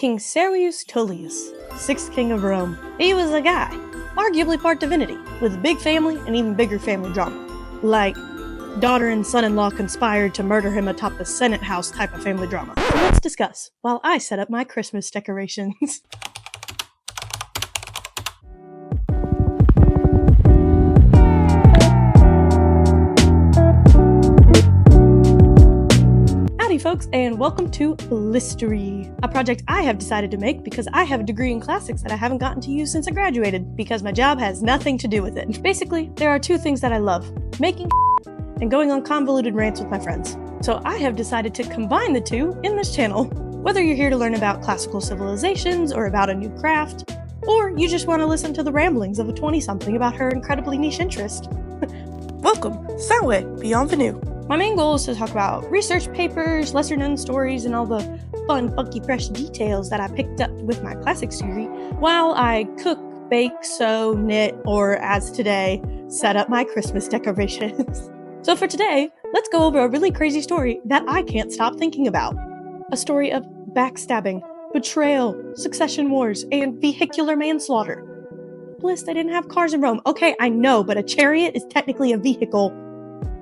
King Servius Tullius, 6th king of Rome. He was a guy, arguably part divinity, with a big family and even bigger family drama. Like, daughter and son-in-law conspired to murder him atop the Senate house type of family drama. So let's discuss, while I set up my Christmas decorations. Howdy folks, and welcome to Blistery, a project I have decided to make because I have a degree in classics that I haven't gotten to use since I graduated, because my job has nothing to do with it. Basically, there are two things that I love: making and going on convoluted rants with my friends. So I have decided to combine the two in this channel. Whether you're here to learn about classical civilizations or about a new craft, or you just want to listen to the ramblings of a 20-something about her incredibly niche interest. Welcome, Sarwe, bienvenue. My main goal is to talk about research papers, lesser-known stories, and all the fun, funky, fresh details that I picked up with my classics degree, while I cook, bake, sew, knit, or as today, set up my Christmas decorations. So for today, let's go over a really crazy story that I can't stop thinking about. A story of backstabbing, betrayal, succession wars, and vehicular manslaughter. Bliss, they didn't have cars in Rome. Okay, I know, but a chariot is technically a vehicle,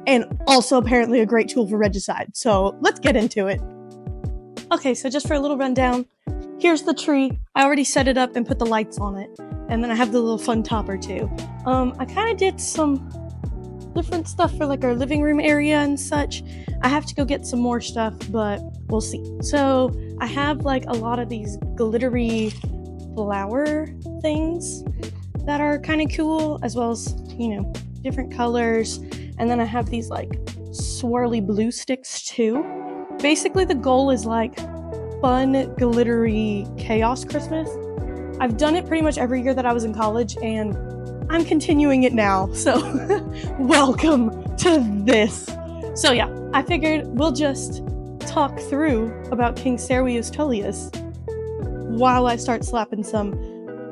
and also apparently a great tool for regicide. So let's get into it. Okay, so just for a little rundown, here's the tree. I already set it up and put the lights on it. And then I have the little fun topper too. I kind of did some different stuff for like our living room area and such. I have to go get some more stuff, but we'll see. So I have like a lot of these glittery flower things that are kind of cool, as well as, you know, different colors. And then I have these like swirly blue sticks too. Basically the goal is like fun, glittery chaos Christmas. I've done it pretty much every year that I was in college, and I'm continuing it now. So welcome to this. So yeah, I figured we'll just talk through about King Servius Tullius while I start slapping some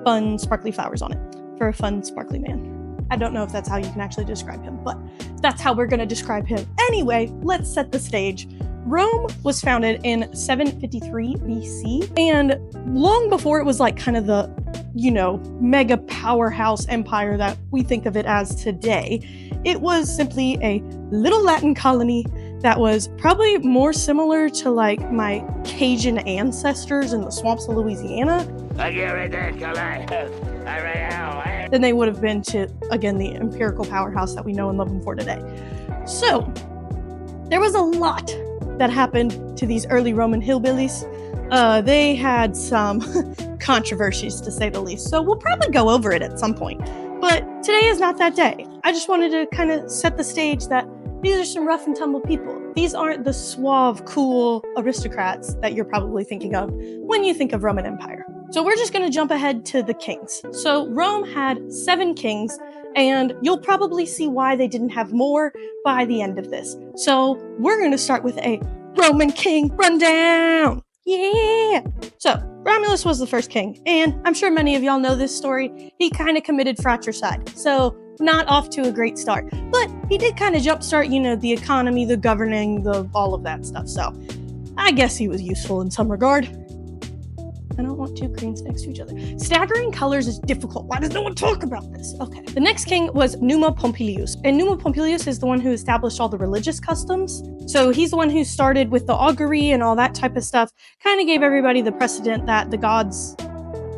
fun sparkly flowers on it for a fun sparkly man. I don't know if that's how you can actually describe him, but that's how we're going to describe him. Anyway, let's set the stage. Rome was founded in 753 BC, and long before it was like kind of the, you know, mega powerhouse empire that we think of it as today, it was simply a little Latin colony that was probably more similar to like my Cajun ancestors in the swamps of Louisiana than they would have been to, again, the empirical powerhouse that we know and love them for today. So there was a lot that happened to these early Roman hillbillies. They had some controversies, to say the least, so we'll probably go over it at some point. But today is not that day. I just wanted to kind of set the stage that these are some rough and tumble people. These aren't the suave, cool aristocrats that you're probably thinking of when you think of Roman Empire. So we're just going to jump ahead to the kings. So Rome had 7 kings, and you'll probably see why they didn't have more by the end of this. So we're going to start with a Roman king rundown. Yeah! So Romulus was the first king, and I'm sure many of y'all know this story. He kind of committed fratricide, so not off to a great start. But he did kind of jumpstart, you know, the economy, the governing, all of that stuff. So I guess he was useful in some regard. I don't want 2 greens next to each other. Staggering colors is difficult. Why does no one talk about this? Okay. The next king was Numa Pompilius. And Numa Pompilius is the one who established all the religious customs. So he's the one who started with the augury and all that type of stuff. Kind of gave everybody the precedent that the gods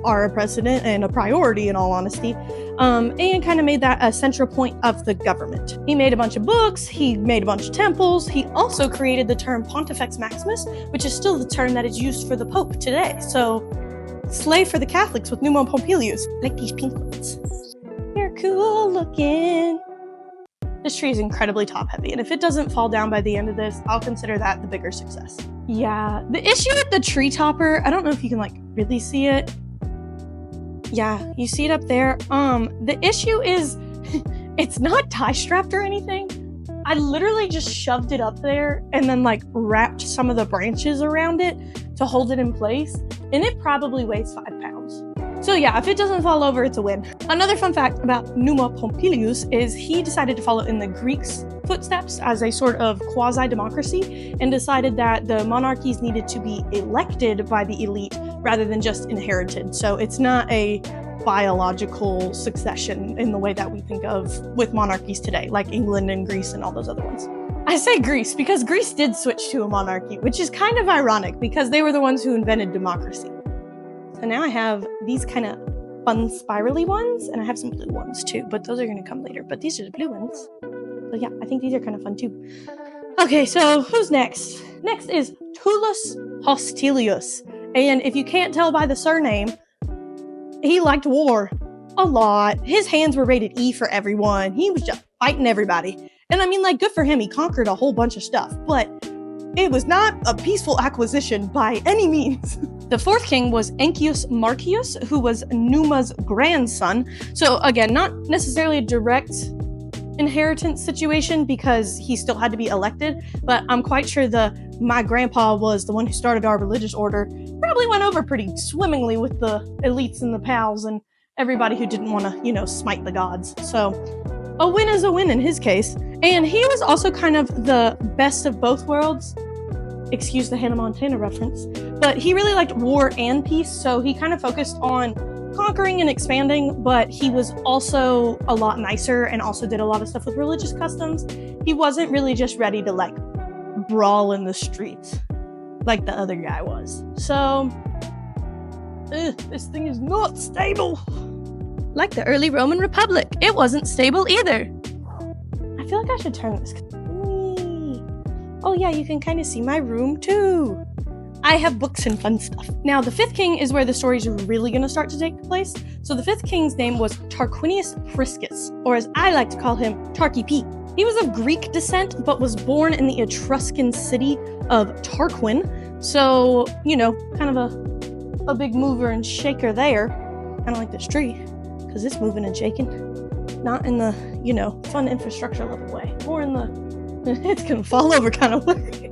are a precedent and a priority, in all honesty. And kind of made that a central point of the government. He made a bunch of books, he made a bunch of temples, he also created the term Pontifex Maximus, which is still the term that is used for the Pope today. So, slay for the Catholics with Numa Pompilius, like these pink ones. They're cool looking. This tree is incredibly top heavy, and if it doesn't fall down by the end of this, I'll consider that the bigger success. Yeah, the issue with the tree topper, I don't know if you can like really see it. Yeah, you see it up there. The issue is it's not tie strapped or anything. I literally just shoved it up there and then like wrapped some of the branches around it to hold it in place, and it probably weighs 5 pounds. So yeah, if it doesn't fall over, it's a win. Another fun fact about Numa Pompilius is he decided to follow in the Greeks' footsteps as a sort of quasi-democracy, and decided that the monarchies needed to be elected by the elite rather than just inherited. So it's not a biological succession in the way that we think of with monarchies today, like England and Greece and all those other ones. I say Greece because Greece did switch to a monarchy, which is kind of ironic because they were the ones who invented democracy. So now I have these kind of fun spirally ones, and I have some blue ones too, but those are going to come later. But these are the blue ones. So yeah, I think these are kind of fun too. Okay, so who's next? Next is Tullius Hostilius. And if you can't tell by the surname, he liked war a lot. His hands were rated E for everyone. He was just fighting everybody. And I mean, like, good for him. He conquered a whole bunch of stuff, but it was not a peaceful acquisition by any means. The fourth king was Ancius Marcius, who was Numa's grandson. So again, not necessarily a direct inheritance situation because he still had to be elected, but I'm quite sure my grandpa was the one who started our religious order probably went over pretty swimmingly with the elites and the pals and everybody who didn't want to, smite the gods. So a win is a win in his case. And he was also kind of the best of both worlds. Excuse the Hannah Montana reference. But he really liked war and peace, so he kind of focused on conquering and expanding, but he was also a lot nicer and also did a lot of stuff with religious customs. He wasn't really just ready to, brawl in the streets like the other guy was. So, this thing is not stable. Like the early Roman Republic, it wasn't stable either. I feel like I should turn this. Oh yeah, you can kind of see my room too. I have books and fun stuff. Now, the fifth king is where the story's really going to start to take place. So the fifth king's name was Tarquinius Priscus, or as I like to call him, Tarky P. He was of Greek descent, but was born in the Etruscan city of Tarquin. So, kind of a big mover and shaker there. Kind of like this tree, because it's moving and shaking. Not in the, fun infrastructure level way. More in the, it's gonna fall over kind of way.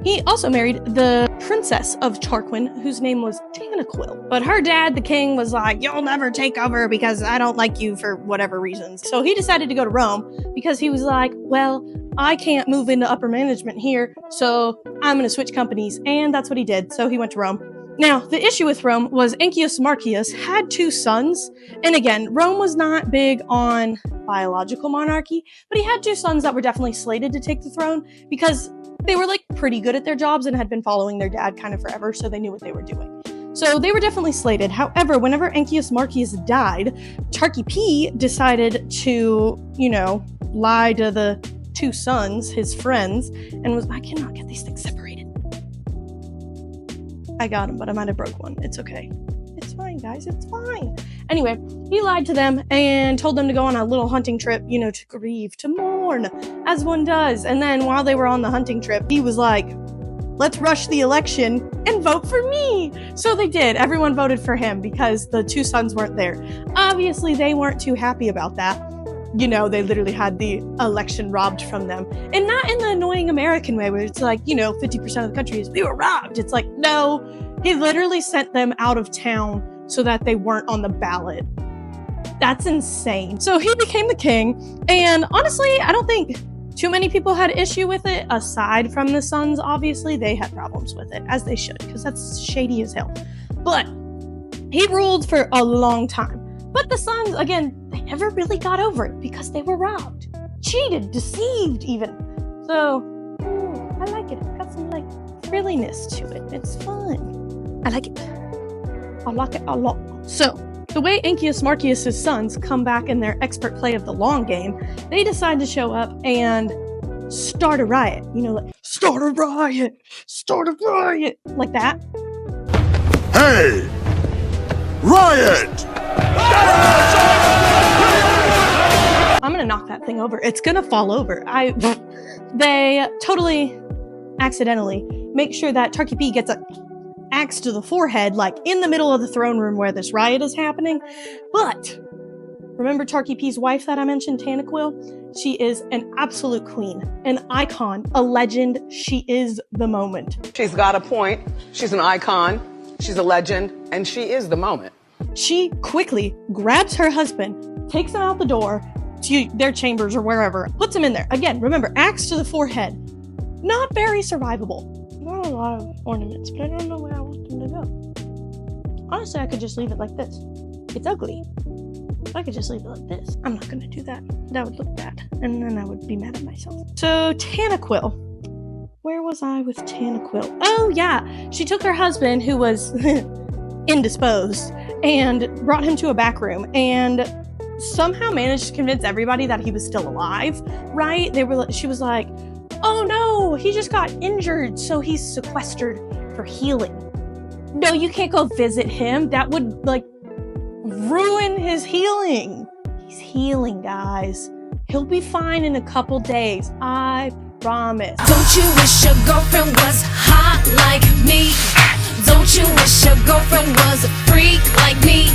He also married the princess of Tarquin, whose name was Tanaquil. But her dad, the king, was like, you'll never take over because I don't like you for whatever reasons. So he decided to go to Rome because he was like, well, I can't move into upper management here, so I'm gonna switch companies. And that's what he did. So he went to Rome. Now, the issue with Rome was Ancius Marcius had 2 sons. And again, Rome was not big on biological monarchy, but he had 2 sons that were definitely slated to take the throne because they were pretty good at their jobs and had been following their dad kind of forever, so they knew what they were doing. So they were definitely slated. However, whenever Ancius Marcius died, Tarky P decided to, lie to the 2 sons, his friends, and was, I cannot get these things separated. I got him, but I might have broke one. It's okay. It's fine, guys. It's fine. Anyway, he lied to them and told them to go on a little hunting trip, to grieve, to mourn, as one does. And then while they were on the hunting trip, he was like, let's rush the election and vote for me. So they did. Everyone voted for him because the 2 sons weren't there. Obviously, they weren't too happy about that. They literally had the election robbed from them. And not in the annoying American way where it's 50% of the country is, we were robbed. It's like, no, he literally sent them out of town so that they weren't on the ballot. That's insane. So he became the king. And honestly, I don't think too many people had issue with it. Aside from the sons, obviously, they had problems with it, as they should, because that's shady as hell. But he ruled for a long time. But the sons, again, they never really got over it because they were robbed, cheated, deceived even. So, I like it. It's got some frilliness to it. It's fun. I like it. I like it a lot. So, the way Ancius Marcius' sons come back in their expert play of the long game, they decide to show up and start a riot. Start a riot! Start a riot! Like that. Hey! Riot! I'm gonna knock that thing over. It's gonna fall over. They totally accidentally make sure that Tarky P gets an axe to the forehead, in the middle of the throne room where this riot is happening. But remember Tarky P's wife that I mentioned, Tanaquil? She is an absolute queen, an icon, a legend. She is the moment. She's got a point. She's an icon. She's a legend, and she is the moment. She quickly grabs her husband, takes him out the door to their chambers or wherever, puts him in there. Again, remember, axe to the forehead. Not very survivable. Not a lot of ornaments, but I don't know where I want them to go. Honestly, I could just leave it like this. It's ugly. I could just leave it like this. I'm not gonna do that. That would look bad. And then I would be mad at myself. So, Tanaquil. Where was I with Tanaquil? Oh, yeah. She took her husband, who was indisposed, and brought him to a back room and somehow managed to convince everybody that he was still alive, right? She was like, oh no, he just got injured, so he's sequestered for healing. No, you can't go visit him. That would, ruin his healing. He's healing, guys. He'll be fine in a couple days. I promise. Don't you wish your girlfriend was hot like me? Don't you wish your girlfriend was a freak like me?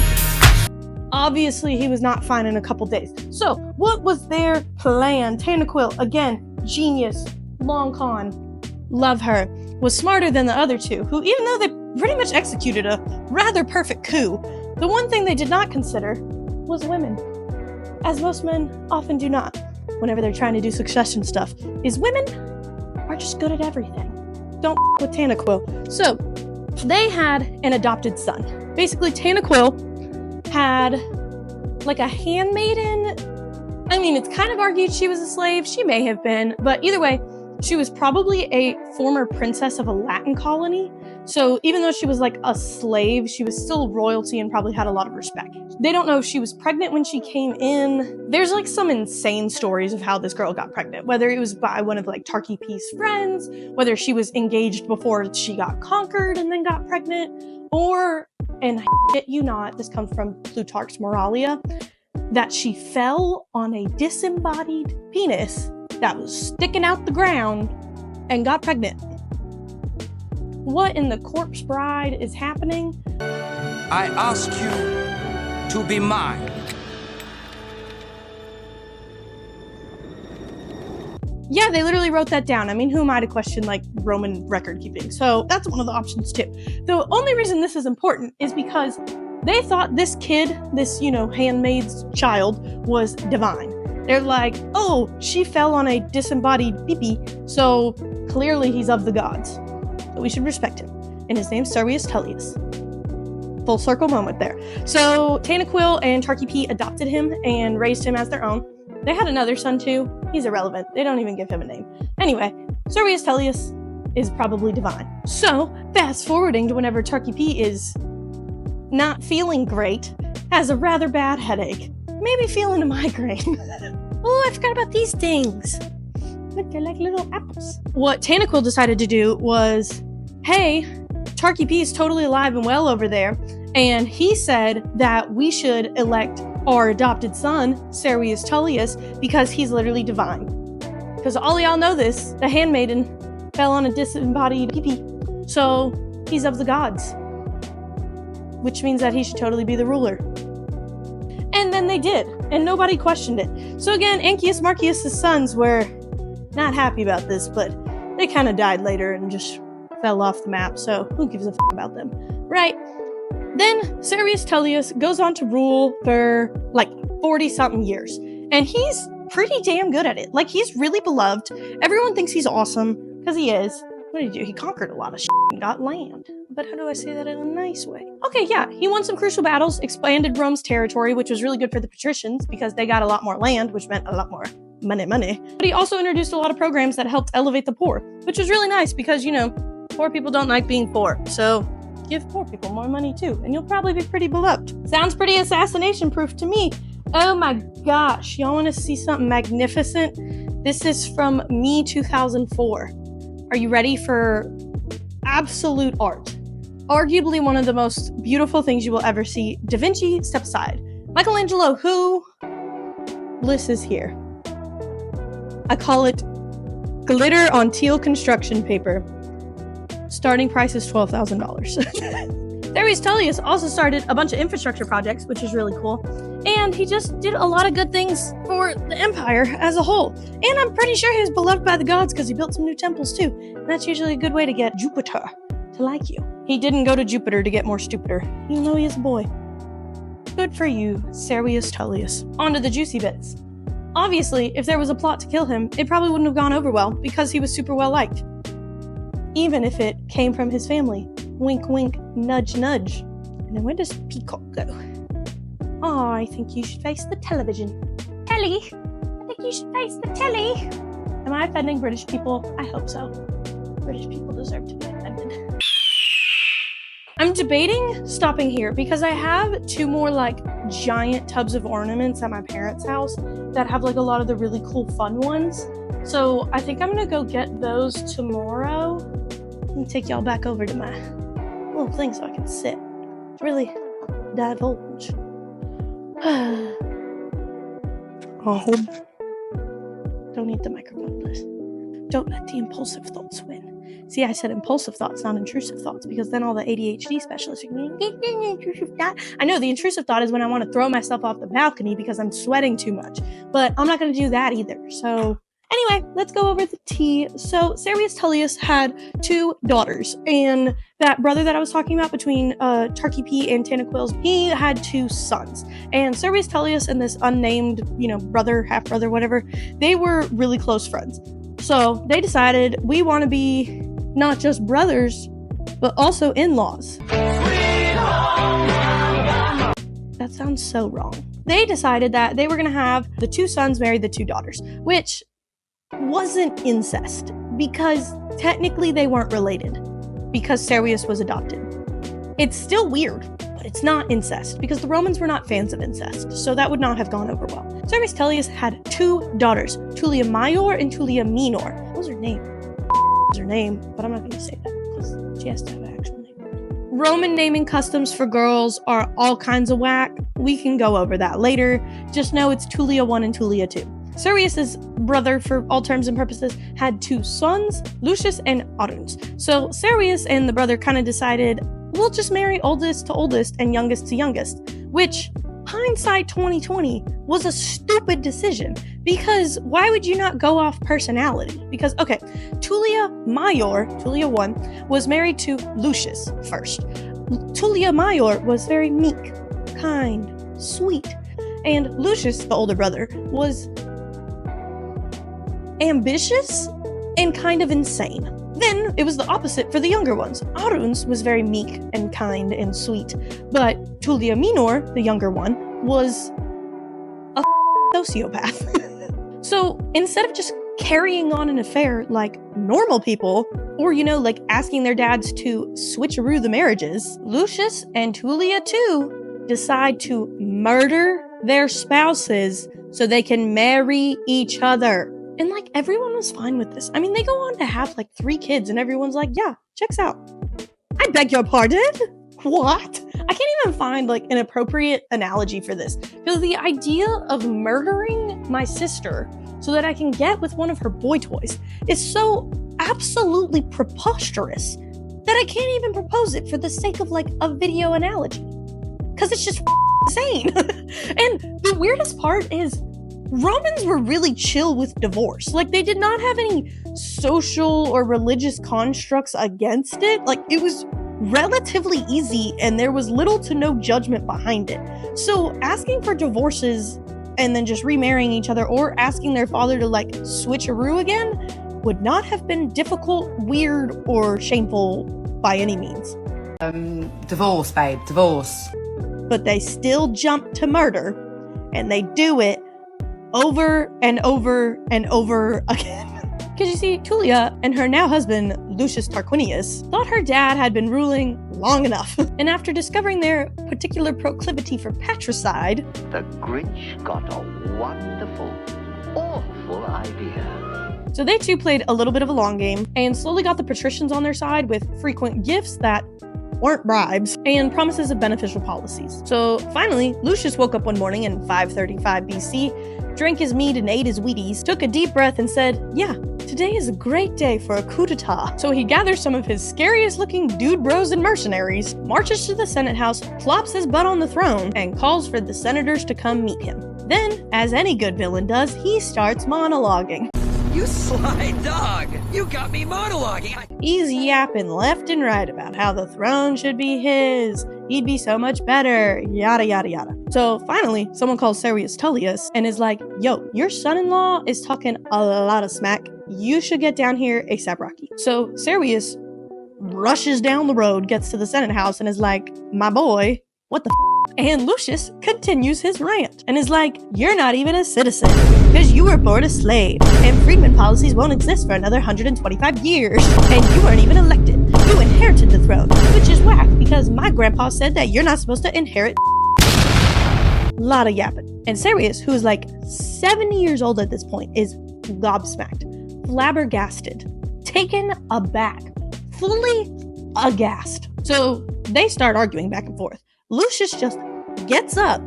Obviously, he was not fine in a couple days. So, what was their plan? Tanaquil, again, genius, long con, love her, was smarter than the other two, who, even though they pretty much executed a rather perfect coup, the one thing they did not consider was women. As most men often do not, whenever they're trying to do succession stuff, is women are just good at everything. Don't with Tanaquil. So, they had an adopted son. Basically, Tanaquil had a handmaiden. I mean, it's kind of argued she was a slave. She may have been, but either way, she was probably a former princess of a Latin colony. So even though she was a slave, she was still royalty and probably had a lot of respect. They don't know if she was pregnant when she came in. There's some insane stories of how this girl got pregnant, whether it was by one of Tarky P's friends, whether she was engaged before she got conquered and then got pregnant, or, and I shit you not, this comes from Plutarch's Moralia, that she fell on a disembodied penis that was sticking out the ground and got pregnant. What in the corpse bride is happening? I ask you to be mine. Yeah, they literally wrote that down. I mean, who am I to question Roman record keeping? So that's one of the options too. The only reason this is important is because they thought this kid, this, handmaid's child, was divine. They're like, oh, she fell on a disembodied pee-pee, so clearly he's of the gods. So we should respect him. And his name's Servius Tullius. Full circle moment there. So Tanaquil and Tarky P adopted him and raised him as their own. They had another son too. He's irrelevant. They don't even give him a name. Anyway, Servius Tullius is probably divine. So, fast forwarding to whenever Tarky P is not feeling great, has a rather bad headache, maybe feeling a migraine. Oh, I forgot about these things. But they're like little apples. What Tanaquil decided to do was, hey, Tarky P is totally alive and well over there, and he said that we should elect our adopted son, Servius Tullius, because he's literally divine. Because all y'all know this, the handmaiden fell on a disembodied pee-pee, so he's of the gods. Which means that he should totally be the ruler. And then they did, and nobody questioned it. So again, Ancius Marcius' sons were not happy about this, but they kind of died later and just fell off the map, so who gives a about them, right? Then Servius Tullius goes on to rule for 40-something years, and he's pretty damn good at it. He's really beloved. Everyone thinks he's awesome, because he is. What did he do? He conquered a lot of shit and got land. But how do I say that in a nice way? Okay, yeah, he won some crucial battles, expanded Rome's territory, which was really good for the patricians, because they got a lot more land, which meant a lot more money. But he also introduced a lot of programs that helped elevate the poor, which was really nice, because, poor people don't like being poor. So give poor people more money too, and you'll probably be pretty beloved. Sounds pretty assassination proof to me. Oh my gosh, y'all want to see something magnificent? This is from Me 2004. Are you ready for absolute art? Arguably one of the most beautiful things you will ever see. Da Vinci, step aside. Michelangelo, who? Bliss is here. I call it glitter on teal construction paper. Starting price is $12,000. Servius Tullius also started a bunch of infrastructure projects, which is really cool. And he just did a lot of good things for the empire as a whole. And I'm pretty sure he was beloved by the gods because he built some new temples too. And that's usually a good way to get Jupiter to like you. He didn't go to Jupiter to get more stupider, even though he is a boy. Good for you, Servius Tullius. On to the juicy bits. Obviously, if there was a plot to kill him, it probably wouldn't have gone over well because he was super well liked. Even if it came from his family. Wink, wink, nudge, nudge. And then where does Peacock go? Oh, I think you should face the television. Telly? I think you should face the telly. Am I offending British people? I hope so. British people deserve to be offended. I'm debating stopping here because I have 2 more like giant tubs of ornaments at my parents' house that have like a lot of the really cool fun ones. So I think I'm gonna go get those tomorrow and take y'all back over to my little thing so I can sit. Really divulge. Oh. Don't eat the microphone, please. Don't let the impulsive thoughts win. See, I said impulsive thoughts, not intrusive thoughts, because then all the ADHD specialists are going, intrusive thought. I know the intrusive thought is when I want to throw myself off the balcony because I'm sweating too much, but I'm not going to do that either. So anyway, let's go over the tea. So Servius Tullius had 2 daughters, and that brother that I was talking about between Tarky P and Tanaquils, he had 2 sons. And Servius Tullius and this unnamed, brother, half brother, whatever, they were really close friends. So they decided we want to be not just brothers, but also in-laws. That sounds so wrong. They decided that they were going to have the 2 sons marry the 2 daughters, which wasn't incest, because technically they weren't related, because Servius was adopted. It's still weird, but it's not incest, because the Romans were not fans of incest, so that would not have gone over well. Servius Tullius had 2 daughters, Tullia Major and Tullia Minor. What was her name? Her name, but I'm not going to say that because she has to have an actual name. Roman naming customs for girls are all kinds of whack. We can go over that later. Just know it's Tullia 1 and Tullia 2. Servius's brother, for all terms and purposes, had 2 sons, Lucius and Aruns. So Servius and the brother kind of decided, we'll just marry oldest to oldest and youngest to youngest, which, hindsight 2020, was a stupid decision, because why would you not go off personality? Because, okay, Tullia Major, Tullia 1, was married to Lucius first. Tullia Major was very meek, kind, sweet, and Lucius, the older brother, was ambitious and kind of insane. Then it was the opposite for the younger ones. Aruns was very meek and kind and sweet, but Tullia Minor, the younger one, was a sociopath. So instead of just carrying on an affair like normal people, or like asking their dads to switcheroo the marriages, Lucius and Tullia too decide to murder their spouses so they can marry each other. And everyone was fine with this. I mean, they go on to have 3 kids and everyone's like, yeah, checks out. I beg your pardon? What? I can't even find an appropriate analogy for this, because the idea of murdering my sister so that I can get with one of her boy toys is so absolutely preposterous that I can't even propose it for the sake of a video analogy, because it's just insane. And the weirdest part is Romans were really chill with divorce. They did not have any social or religious constructs against it. It was relatively easy and there was little to no judgment behind it. So asking for divorces and then just remarrying each other, or asking their father to switcheroo again, would not have been difficult, weird, or shameful by any means. Divorce, babe, divorce. But they still jump to murder, and they do it over and over and over again. Because you see, Tullia and her now husband, Lucius Tarquinius, thought her dad had been ruling long enough. And after discovering their particular proclivity for patricide, the Grinch got a wonderful, awful idea. So they too played a little bit of a long game and slowly got the patricians on their side with frequent gifts that weren't bribes and promises of beneficial policies. So finally, Lucius woke up one morning in 535 BC, drank his mead and ate his Wheaties, took a deep breath and said, yeah, today is a great day for a coup d'etat. So he gathers some of his scariest looking dude bros and mercenaries, marches to the Senate house, plops his butt on the throne, and calls for the senators to come meet him. Then, as any good villain does, he starts monologuing. You sly dog! You got me monologuing! He's yapping left and right about how the throne should be his. He'd be so much better, yada yada yada. So finally, someone calls Servius Tullius and is like, yo, your son-in-law is talking a lot of smack. You should get down here ASAP Rocky. So Servius rushes down the road, gets to the Senate house, and is like, my boy, what the f? And Lucius continues his rant and is like, you're not even a citizen because you were born a slave and freedmen policies won't exist for another 125 years. And you weren't even elected. You inherited the throne, which is whack because my grandpa said that you're not supposed to inherit. Lot of yapping. And Servius, who is like 70 years old at this point, is gobsmacked, flabbergasted, taken aback, fully aghast. So they start arguing back and forth. Lucius just gets up.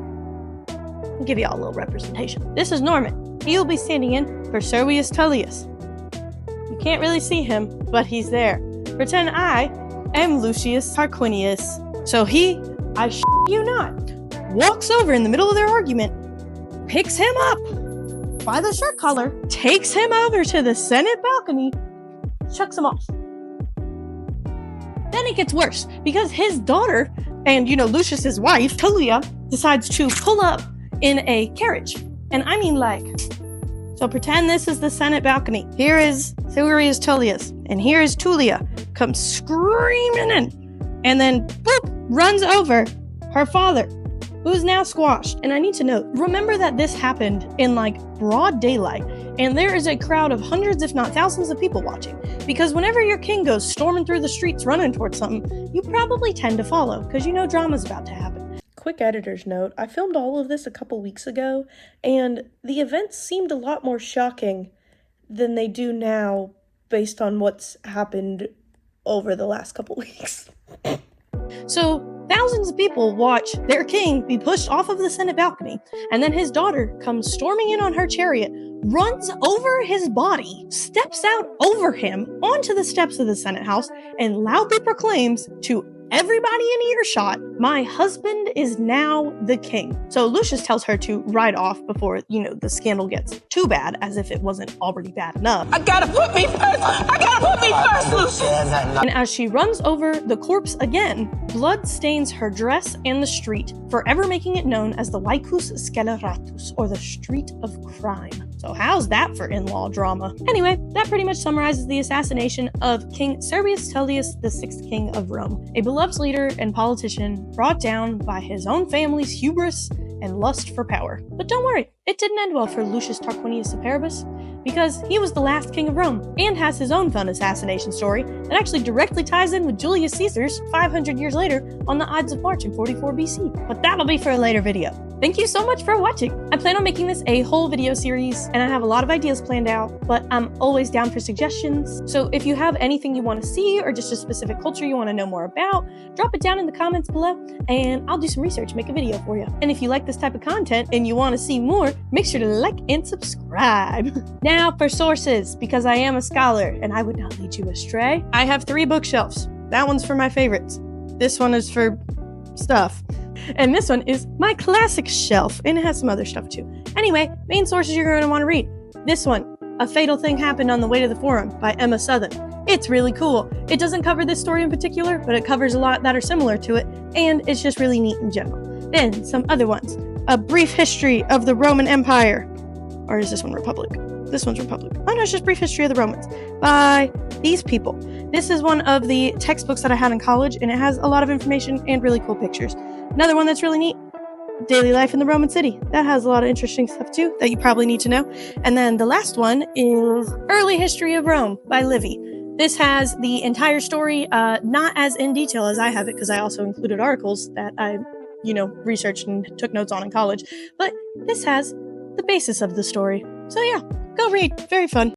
I'll give you all a little representation. This is Norman. He'll be standing in for Servius Tullius. You can't really see him, but he's there. Pretend I am Lucius Tarquinius. So he, I you not, walks over in the middle of their argument, picks him up by the shirt collar, takes him over to the Senate balcony, chucks him off. Then it gets worse because his daughter and, Lucius's wife, Tullia, decides to pull up in a carriage. And I mean so pretend this is the Senate balcony. Here is Servius Tullius, and here is Tullia, comes screaming in, and then, boop, runs over her father, who's now squashed. And I need to note, remember that this happened in broad daylight, and there is a crowd of hundreds, if not thousands of people watching. Because whenever your king goes storming through the streets running towards something, you probably tend to follow, because drama's about to happen. Quick editor's note, I filmed all of this a couple weeks ago, and the events seemed a lot more shocking than they do now based on what's happened over the last couple weeks. So, thousands of people watch their king be pushed off of the Senate balcony, and then his daughter comes storming in on her chariot, runs over his body, steps out over him onto the steps of the Senate House, and loudly proclaims to everybody in earshot, my husband is now the king. So Lucius tells her to ride off before, the scandal gets too bad, as if it wasn't already bad enough. I gotta put me first, Lucius. And as she runs over the corpse again, blood stains her dress and the street, forever making it known as the Vicus Sceleratus, or the Street of Crime. So how's that for in-law drama? Anyway, that pretty much summarizes the assassination of King Servius Tullius, the 6th king of Rome, a beloved leader and politician brought down by his own family's hubris and lust for power. But don't worry, it didn't end well for Lucius Tarquinius Superbus, because he was the last king of Rome and has his own fun assassination story that actually directly ties in with Julius Caesar's 500 years later on the Ides of March in 44 BC. But that'll be for a later video. Thank you so much for watching. I plan on making this a whole video series, and I have a lot of ideas planned out, but I'm always down for suggestions. So if you have anything you want to see or just a specific culture you want to know more about, drop it down in the comments below, and I'll do some research, make a video for you. And if you like this type of content and you want to see more, make sure to like and subscribe. Now for sources, because I am a scholar and I would not lead you astray. I have 3 bookshelves. That one's for my favorites. This one is for stuff. And this one is my classic shelf, and it has some other stuff too. Anyway, main sources you're going to want to read. This one, A Fatal Thing Happened on the Way to the Forum by Emma Southon. It's really cool. It doesn't cover this story in particular, but it covers a lot that are similar to it, and it's just really neat in general. Then, some other ones. A Brief History of the Roman Empire. Or is this one Republic? This one's Republic. Oh no, it's just Brief History of the Romans by these people. This is one of the textbooks that I had in college, and it has a lot of information and really cool pictures. Another one that's really neat, Daily Life in the Roman City. That has a lot of interesting stuff too that you probably need to know. And then the last one is Early History of Rome by Livy. This has the entire story, not as in detail as I have it, because I also included articles that I, researched and took notes on in college. But this has the basis of the story. So yeah, go read. Very fun.